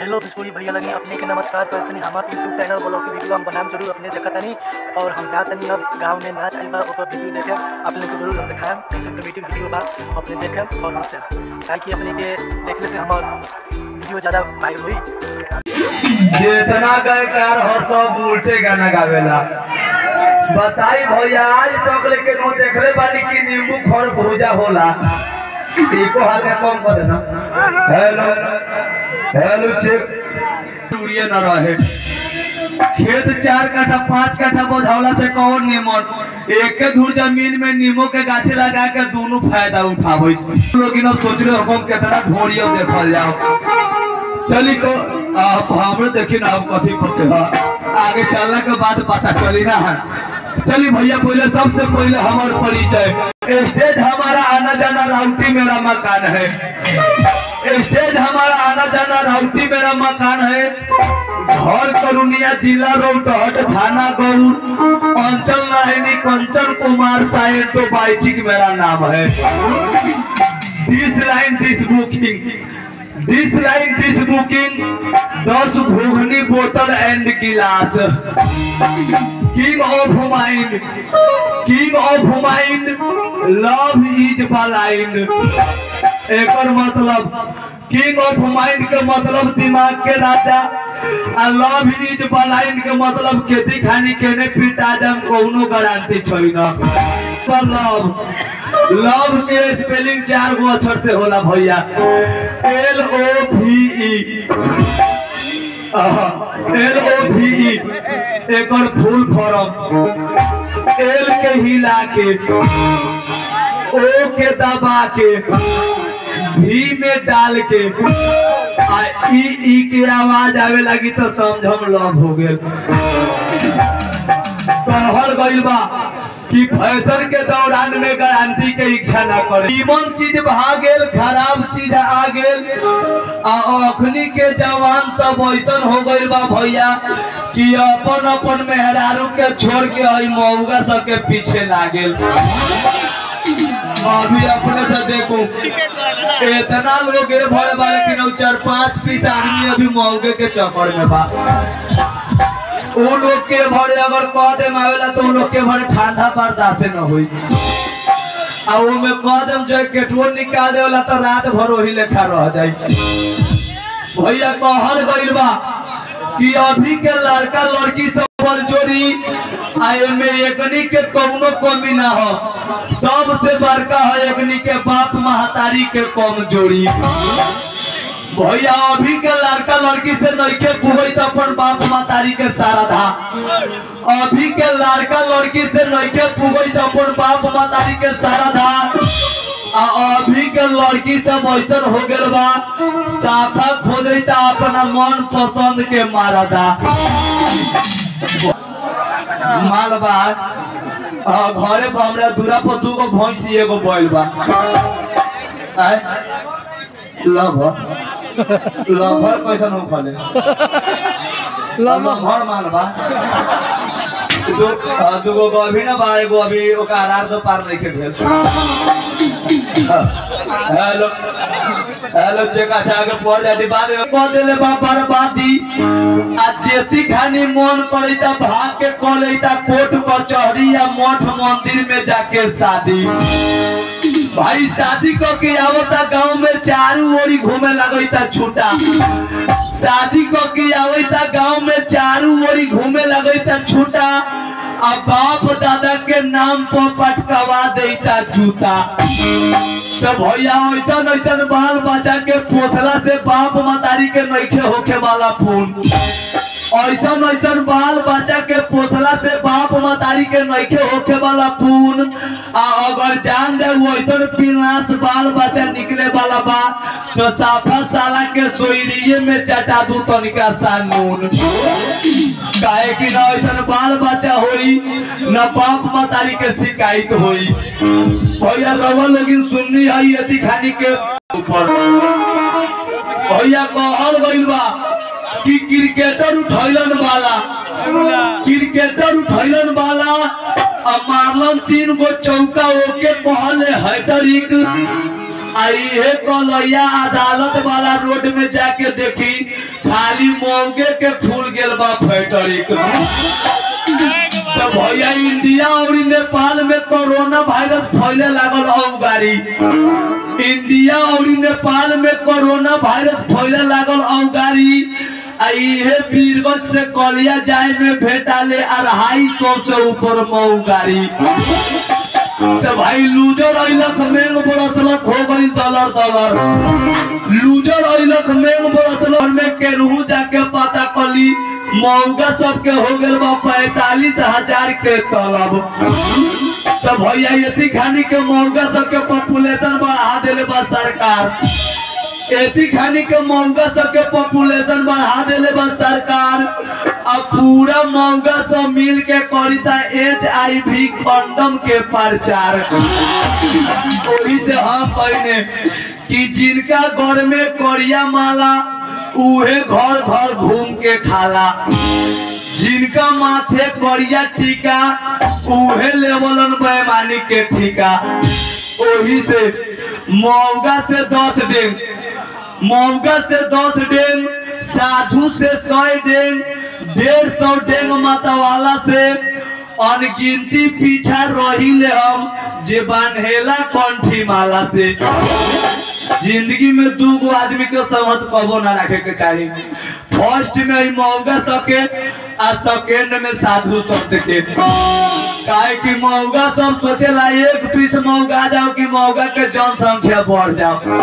Hello Bhojpuri भैया लगी अपने के नमस्कार करतनी हमारे यूट्यूब चैनल ब्लॉग की वीडियो हम बनाम जरूर अपने देखा तनी और हम जातनी अब गांव में नाच आई बा ओकर वीडियो देखे अपने को जरूर हम दिखाएं कैसे कमेटी वीडियो बा अपने देखें और उससे ताकि अपने के देखने से हमार वीडियो ज़्यादा वायरल हुई। जितना गए कार हो सब उल्टे गाना गावेला बताई भैया आज तक लेकिन वो देखले बानी कि नींबू खड़ भूजा होला एको हाथ कम कर देना। हेलो हेलो चेक उड़िए न रहे खेत 4 कट्ठा 5 कट्ठा बोझावला से कौन निमन एक धूर जमीन में नींबू के गाछे लगा के दोनों फायदा उठावे लोग इन सोच रहे हो कितना ढोरियो देखल जाओ चली को आप हमरे देखी ना हम कथी पके आगे चलने के बाद पता चली ना है। चली भैया पहले सबसे पहले हमार परिचय स्टेज हमारा आना जाना राउटी मेरा मकान है। स्टेज हमारा आना जाना राउटी मेरा मकान है। घर करुनिया जिला रोहतक थाना गौर अंचल नाहिनी कंचन कुमार साइंटो बाइचिक मेरा नाम है। दिस बुकिंग 10 घुघनी बोतल एंड गिलास king of mind love is blind एकर मतलब किंग ऑफ माइंड के मतलब दिमाग के राजा आ लव इज ब्लाइंड के मतलब खेती खानी केने पिटा जम कोनो गारंटी छोई ना। लव के स्पेलिंग 4 गो अक्षर से होला भैया LOVE एकर फुल फॉर्म एल के हिला के ओ के दबा के भी में डाल के आ ई के आवाज आवे लगी तो समझम लव हो गेल। कहल गइल बा कि फैशन के दौरान में गारंटी के इच्छा ना करे नीमन चीज भाग गेल खराब चीज आ गेल आ अखनी के जवान सब ऐसन हो गइल बा भैया कि अपन अपन मेहरारू के छोड़ के आई मौगा सब के पीछे लागेल। अभी अपने से देखो इतना लोग भरे बा लेकिन 4-5 पीस आदमी अभी मौगे के चक्कर में बा। वो लोग के भरे अगर कदम आवेला तो लोग के भरे ठंडा बर्दाश्त न होई आ वो में कदम जो केटो निकाल देला तो रात भर वही लेखा रह जाई। भैया कहल गइल बा कि अभी के लड़का लड़की सब बलजोरी आए में एकनी के कौनो कमी ना हो सबसे बड़का है एकनी के बाप महतारी के कमजोरी। भैया अभी के लड़का लड़की से नइखे पुगई तो अपन बाप महतारी के सारा धा अभी के लड़का लड़की से नइखे पुगई तो अपन बाप महतारी के सारा धा अभी के लड़की सब ऐसा हो गए बा साफा खोजता अपना मन पसंद के मारा दा मालबा घरे हमरा दूरा पर 2 गो भैंसी एगो बैल बा लभर कैसा न खले लभर मालबा 2 गो अभी ना बा एगो अभी ओका आरार तो पार नहीं के भेल। हेलो हेलो चेका छागे पड़ जाती बाद में कह देले बा बर्बादी आ जेती खानी मन करैता भाग के कलैता कोर्ट कचहरी या मठ मंदिर में जाके शादी भाई शादी को के आवता गांव में चारों ओरी घूमे लगैता छूटा शादी को के आवता गांव में चारों ओरी घूमे लगैता छूटा आ बाप दादा के नाम पर पटकवा देता जूता। तो भैया ऐसा बाल बच्चा के पोथला से बाप मतारी के नइखे होखे वाला फोन ऐसा बाल बच्चा के पोथला से बाप मतारी के नइखे होखे वाला पून आ अगर जान जाए वैसा पिलास बाल बच्चा निकले वाला बा तो साफा साला के सोइरिये में चटा दू तनिका सा नून काहे कि ना ऐसा बाल बच्चा होई न बाप मतारी के शिकायत होई। भैया रवा लोगिन सुननी है यति खानी के ऊपर भैया कहल गइल बा कि क्रिकेटर उठैलन वाला अब मारलन 3 गो चौका ओके कहले हैट्रिक आई है कलैया अदालत वाला रोड में जाके देखी मौके के खुल गेल बा फैक्ट्री तो भैया इंडिया और नेपाल में कोरोना वायरस फैले लागल औ गाड़ी इंडिया और नेपाल में कोरोना वायरस फैले लागल औ गाड़ी इहे बीरगंज से कलिया जाए में भेटाले 250 से ऊपर मऊ गाड़ी तो भाई लूजर अइलक मेंग बरसलक हो गई डॉलर लूजर अइलक मेंग बरसलक में केनहू जाके पता कली मौगा सबके हो गल बा 45,000 के तलब तो भैया एती खानी के मौगा सबके पॉपुलेशन बढ़ा देले बा सरकार एती खानी के मौगा सबके पॉपुलेशन बढ़ा देले बा सरकार अब पूरा मौगा सब मिल के करिता HIV कंडम के प्रचार वही से हम कहने कि जिनका घर में करिया माला उहे घर घर घूम के खाला जिनका माथे करिया टीका उहे लेवलन बेईमानी के ठीका वही से मौगा से 10 डेंग मौगा से 10 डेंग साधु से 100 डेंग 150 डेंग मतवाला से अनगिनती पीछा रही ले हम जे बान्हेला कंठी माला से जिंदगी में 2 आदमी के समझ कबो ना रखे के चाहिए फर्स्ट में ही मौगा सके और सेकेंड में साधु शब्द के काहे कि मौगा सब सोचेला एक पीस मौगा जाओ कि मौगा के जनसंख्या बढ़ जाओ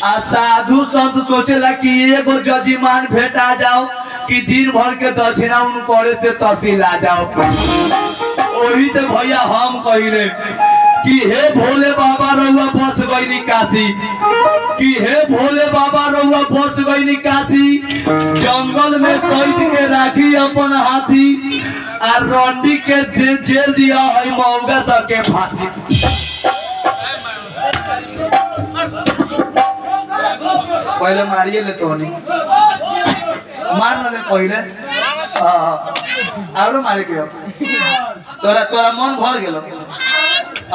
आ साधु संत सोचेला कि एगो जजीमान भेटा जाओ कि दिन भर के दक्षिणा उन करे से तहसील आ जाओ वही से भैया हम कहिले कि हे भोले बाबा रउआ बस गई काशी कि हे भोले बाबा रउआ बस गई काशी जंगल में कैद के राखी अपन हाथी और रंडी के जेल दिया है मौगा सबके फांसी पहले मारिए ले तो नहीं मार ले पहले आरो मारे के तोरा तोरा मन भर गेल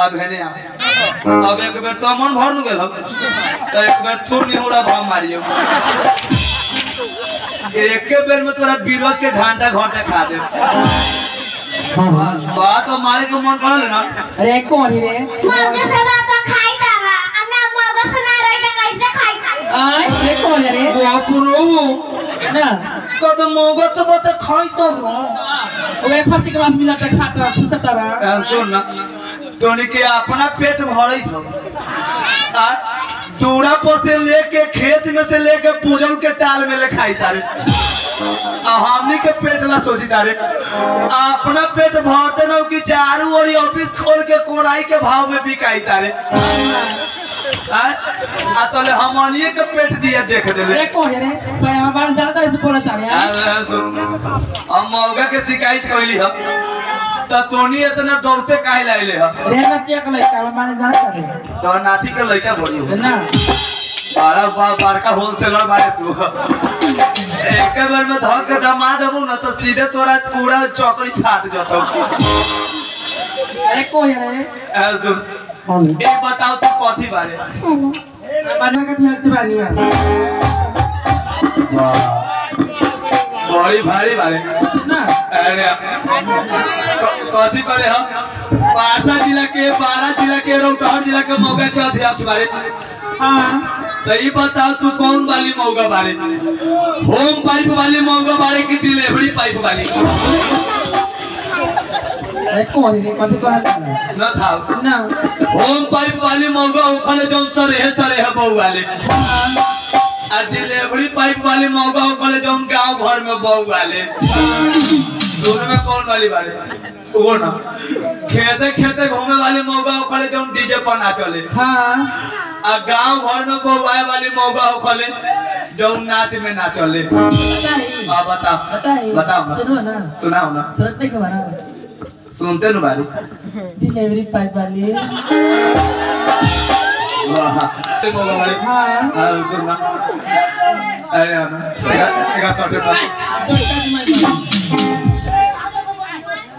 अब हेने अब एक बेर तो मन भर गेल तो एक बेर थोड़ निहुरा भाव मारियो एक बेर में तोरा बीरज के घंटा घंटा खा दे बात तो मारे के मन करल ना अरे कौन रे मौका से बात तो खाई तावा अन्ना मौका से ना रही तो कैसे खाई ता आय ये कौन रे बापरो ना कद मौका से बात खाई तो ओए फर्स्ट क्लास मिला के खाता सुसतरा सुन ना तोनी के अपना पेट भरई थो आ दूरा पर से लेके खेत में से लेके पूजन के टाल में ले खाई तारे हमनी के पेट ला सोची तारे अपना पेट भरते न कि चारू ओरी ऑफिस खोल के कोराई के भाव में बिकाई तारे आ तले हमनिए के पेट दिया देख देले अरे कौन रे भाई हमार ज्यादा ऐसे बोला तारे हम मौगा के शिकायत कइली ह त तोनी इतना दौड़ते काहे लाइले ह रे ना क्या कर लइका माने जाना तारे तो नाती के लइका बड़ी हो ना बारा बड़का होलसेलर बारे तू एक बार में धक के दमा देबू न तो सीधे तोरा पूरा चौकड़ी फाट जतो अरे कौन रे सुन ए बताओ तू कथी बारे माने का ठीक से बानिया बड़ी भारी बारे ना अरे कथी करे हम पाटना जिला के 12 जिला के रौटहर जिला के मौगा के अध्यक्ष बारे हां तो ये बताओ तू कौन वाली मौगा बारे होम पाइप वाली मौगा बारे की डिलीवरी पाइप वाली अरे कौन रे कथी कहला न था ना होम पाइप वाली मौगा ओखले जोन सरे है बहू वाले आ डिलीवरी पाइप वाली मौगा ओखले जोन गांव घर में बहू वाले दोनों में कौन वाली बारे वो ना खेते खेते घूमे वाली मौगा ओखले जोन डीजे पर ना चले हां आ गांव घर में बउआए वाली मौगा ओखले जो नाच में ना चले बताइए बताओ बताओ सुनो ना सुनाओ ना सुनत नहीं खबर सुनते न बारी डिलीवरी पाइप वाली वाह मौगा वाली हां सुनना अरे ना एक सॉटे पर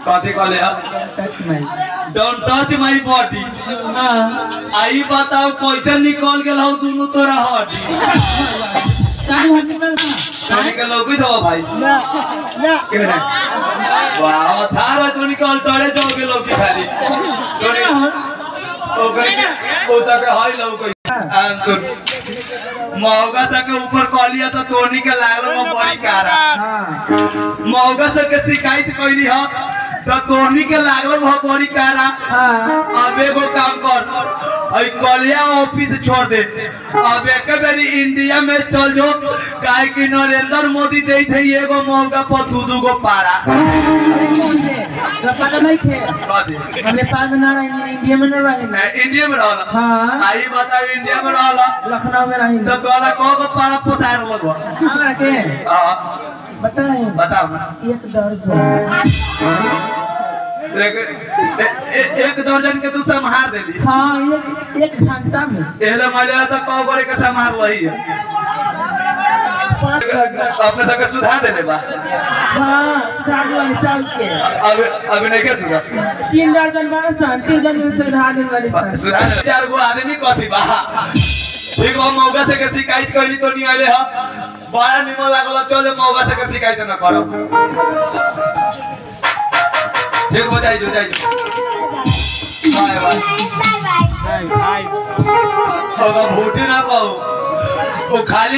कथी कहले डोंट टच माय बॉडी हां आई बताओ कैसे निकल गेल हो दोनों तोरा हड्डी साधु हाथ में टोनी के लोग भी तो भाई ना ना के ना वाह थारा टोनी के अल्टरे जो के लोग की खाली टोनी ओ गए ओ तक हाई लोग कोई मौगा तक ऊपर कॉलिया तो टोनी के लागल वो बड़ी कारा मौगा तक के शिकायत कइली ह तो टोनी के लागल वो बड़ी कारा अब एगो काम कर आई कॉलिया ऑफिस छोड़ दे अब एक बेरी इंडिया में चल जो काहे कि नरेंद्र मोदी दे थे एगो मौका पर दू गो पारा पता नहीं थे हम नेपाल में ना रहे इंडिया में ना रहे इंडिया में रहला हां आई बताओ इंडिया में रहला लखनऊ में रही तो तोला को पारा पोतार लगवा हमरा के हां बताएं बताओ ना एक दर्जन एक दर्जन के तू संहार देली हां एक घंटा में एले मजा तो कौ बड़े के संहार वही है अपने तक सुधार देले बा हां सुधार साल के अब नहीं के सुधार 3 दर्जन बार सन 3 दर्जन सुधार देने वाली सुधार 4 गो आदमी कथी बा ठीक बा मौका से के शिकायत कइली तो नहीं आइले ह बड़ा निमन लागल चले मौका से के शिकायत न करो ठीक हो जाई जो बाय बाय बाय बाय होगा भूटी ना पाओ वो खाली